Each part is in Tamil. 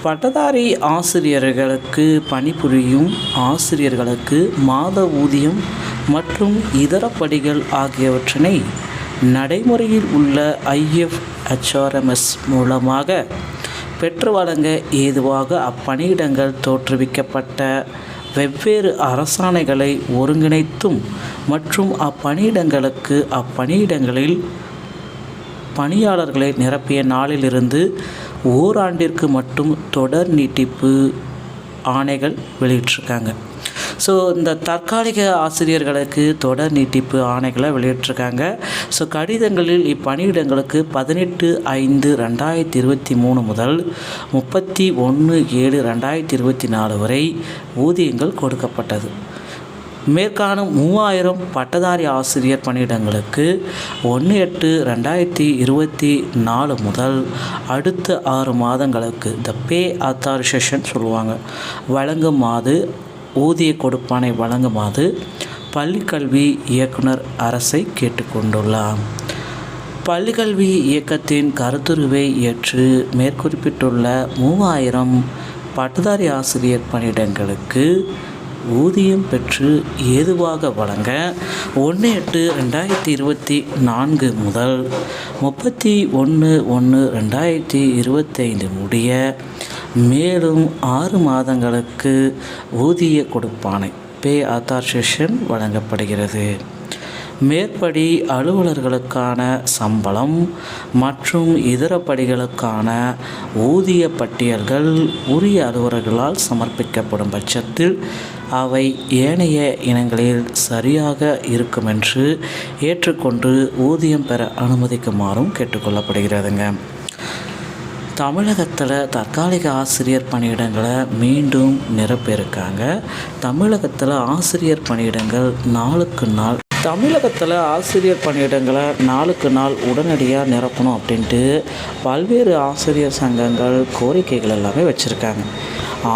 பட்டதாரி ஆசிரியர்களுக்கு பணிபுரியும் ஆசிரியர்களுக்கு மாத ஊதியம் மற்றும் இதர படிகள் ஆகியவற்றினை நடைமுறையில் உள்ள IFHRMS மூலமாக பெற்று வழங்க ஏதுவாக அப்பணியிடங்கள் தோற்றுவிக்கப்பட்ட வெவ்வேறு அரசாணைகளை ஒருங்கிணைத்தும் மற்றும் அப்பணியிடங்களில் பணியாளர்களை நிரப்பிய நாளிலிருந்து ஓராண்டிற்கு மட்டும் தொடர் நீட்டிப்பு ஆணைகள் வெளியிட்டிருக்காங்க. ஸோ இந்த தற்காலிக ஆசிரியர்களுக்கு தொடர் நீட்டிப்பு ஆணைகளை வெளியிட்டிருக்காங்க. ஸோ கடிதங்களில் இப்பணியிடங்களுக்கு 18/5/2023 முதல் 31/7/2024 வரை ஊதியங்கள் கொடுக்கப்பட்டது. மேற்காணும் 3000 பட்டதாரி ஆசிரியர் பணியிடங்களுக்கு 1/8/2024 முதல் அடுத்த 6 மாதங்களுக்கு இந்த பே அத்தாரிசேஷன் சொல்லுவாங்க வழங்குமாறு ஊதிய கொடுப்பானை வழங்குமாறு பள்ளிக்கல்வி இயக்குனர் அரசை கேட்டுக்கொண்டுள்ளார். பள்ளிக்கல்வி இயக்கத்தின் கருத்துருவை ஏற்று மேற்குறிப்பிட்டுள்ள 3000 பட்டதாரி ஆசிரியர் பணியிடங்களுக்கு ஊதியம் பெற்று ஏதுவாக வழங்க 1/8/2024 முதல் 31/1/2025 முடிய மேலும் 6 மாதங்களுக்கு ஊதிய கொடுப்பானை பே அத்தாரிசேஷன் வழங்கப்படுகிறது. மேற்படி அலுவலர்களுக்கான சம்பளம் மற்றும் இதர படிகளுக்கான ஊதிய பட்டியல்கள் உரிய அலுவலர்களால் சமர்ப்பிக்கப்படும் பட்சத்தில் அவை ஏனைய இனங்களில் சரியாக இருக்குமென்று ஏற்றுக்கொண்டு ஊதியம் பெற அனுமதிக்குமாறும் கேட்டுக்கொள்ளப்படுகிறதுங்க. தமிழகத்தில் தற்காலிக ஆசிரியர் பணியிடங்களை மீண்டும் நிரப்ப இருக்காங்க. தமிழகத்தில் ஆசிரியர் பணியிடங்கள் நாளுக்கு நாள் உடனடியாக நிரப்பணும் அப்படின்ட்டு பல்வேறு ஆசிரியர் சங்கங்கள் கோரிக்கைகள் எல்லாமே வச்சுருக்காங்க.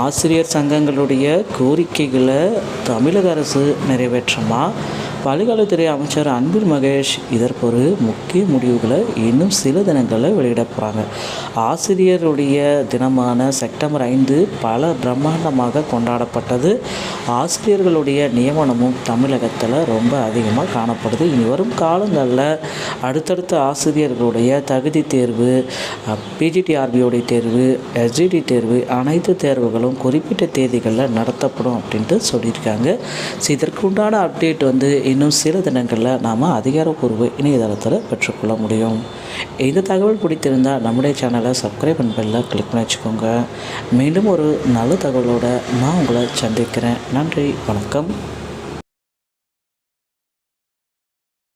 ஆசிரியர் சங்கங்களுடைய கோரிக்கைகளை தமிழக அரசு நிறைவேற்றுமா? பள்ளிக்கல்வித்துறை அமைச்சர் அன்பில் மகேஷ் இதற்கு ஒரு முக்கிய முடிவுகளை இன்னும் சில தினங்களில் வெளியிட போகிறாங்க. ஆசிரியருடைய தினமான செப்டம்பர் 5 பல பிரம்மாண்டமாக கொண்டாடப்பட்டது. ஆசிரியர்களுடைய நியமனமும் தமிழகத்தில் ரொம்ப அதிகமாக காணப்படுது. இனி வரும் காலங்களில் அடுத்தடுத்த ஆசிரியர்களுடைய தகுதி தேர்வு, PGTRBயோடைய தேர்வு, SGD தேர்வு அனைத்து தேர்வுகளும் குறிப்பிட்ட தேதிகளில் நடத்தப்படும் அப்படின்ட்டு சொல்லியிருக்காங்க. ஸோ இதற்குண்டான அப்டேட் இன்னும் சில தினங்களில் நாம் அதிகாரப்பூர்வ இணையதளத்தில் பெற்றுக்கொள்ள முடியும். இந்த தகவல் பிடித்திருந்தால் நம்முடைய சேனலை சப்ஸ்கிரைப் பண்ண கிளிக் பண்ணி வச்சுக்கோங்க. மீண்டும் ஒரு நல்ல தகவலோடு நான் உங்களை சந்திக்கிறேன். நன்றி, வணக்கம்.